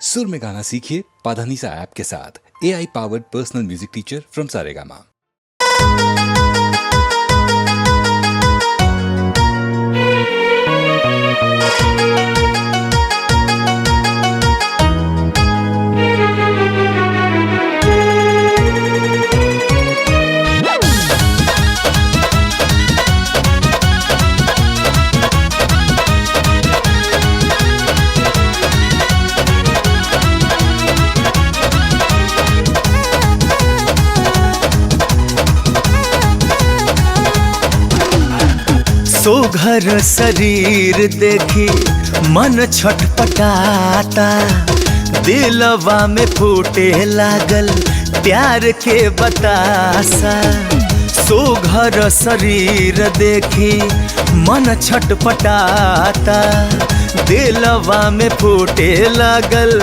सुर में गाना सीखिए पाधानीसा ऐप के साथ। AI powered personal music teacher from Saregama. सुघर शरीर देखी मन छटपटाता, दिलवा में फूटे लागल प्यार के बतासा। सुघर शरीर देखी मन छटपटाता, दिलवा में फूटे लागल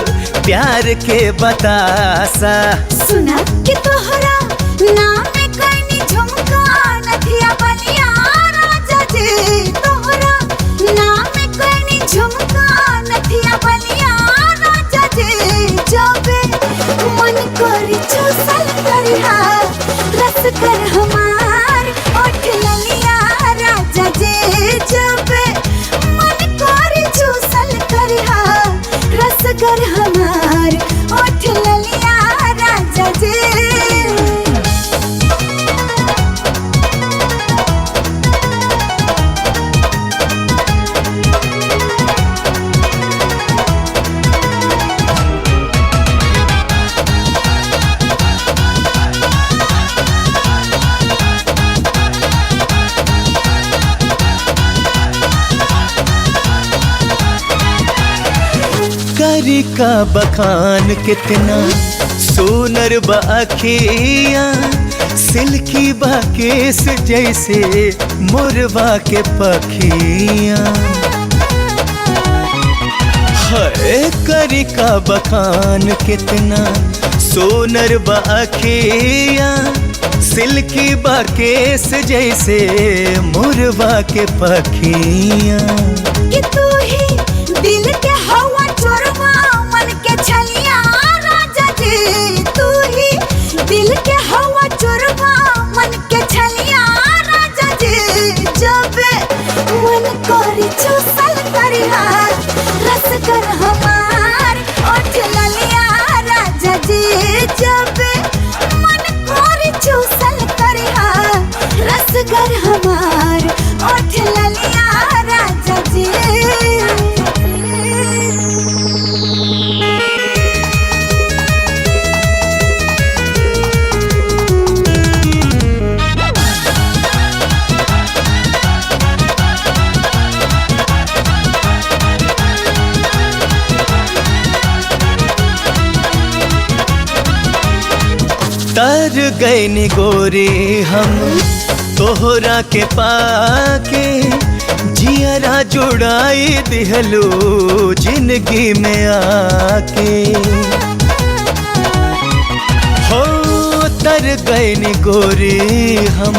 प्यार के बतासा। सुना कि तोहरा नाम में कहीं झुमका नथिया बलिया राजा जी। तोहरा नाम में कहीं झुमका नथिया बलिया राजा जी। जबे मन करी चूसल करिहा रस कर हमार ओठ ललिया राजा जी। जबे मन करी चूसल करिहा रस कर हमार ओठ ललिया राजा जी। करी का बखान कितना सोनर बाखिया, सिल्की बाकेस जैसे मोरवा के पखिया। है करी का बखान कितना सोनर बाखिया, सिल्की बाकेस जैसे मोरवा के पखिया। कि तू ही दिल के हवा चोरवा मन के छलिया राजा जी। तू ही दिल के हवा चोरवा मन के छलिया राजा जी। जब मन करी चूसल करिहा रस कर हमार ओठ ललिया राजा जी। जब मन करी चूसल करिहा रस कर हमार ओठ ललिया राजा जी। तर गए नि गोरी हम तोहरा के पाके, जियरा जुड़ाई दिहलो जिंदगी में आके। हो तर गए नि गोरी हम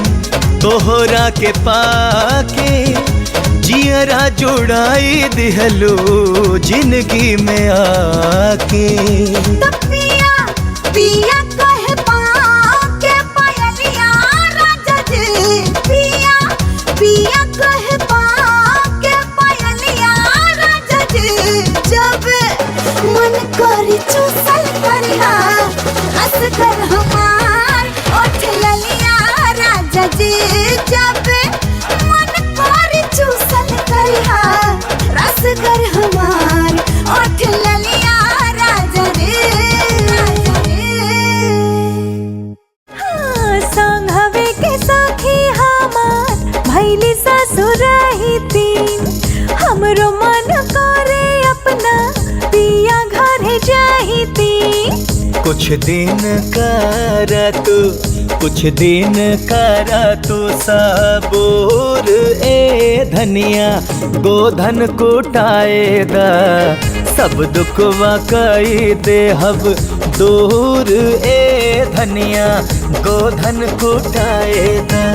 तोहरा के पाके, जियरा जुड़ाई दिहलो जिंदगी में आके। पिया पिया कहे पाँव के पायलिया राजा जी। पिया पिया कहे पाँव के पायलिया राजा जी। जब मन करी चूसल करिहा रस कर हमार ओठ ललिया राजा जी। जब मन करी चूसल करिहा रस कर हमार ओठ ललिया राजा रे। संघवे के सखी हमार भैली ससुराही तीन। हमरो मन करे अपना पिया घरे जाहिती। कुछ दिन करा तू सबूर ए धनिया, गोधन कुटाए दा सब दुखवा कई देहब दूर ए धनिया, गोधन कुटाए दा।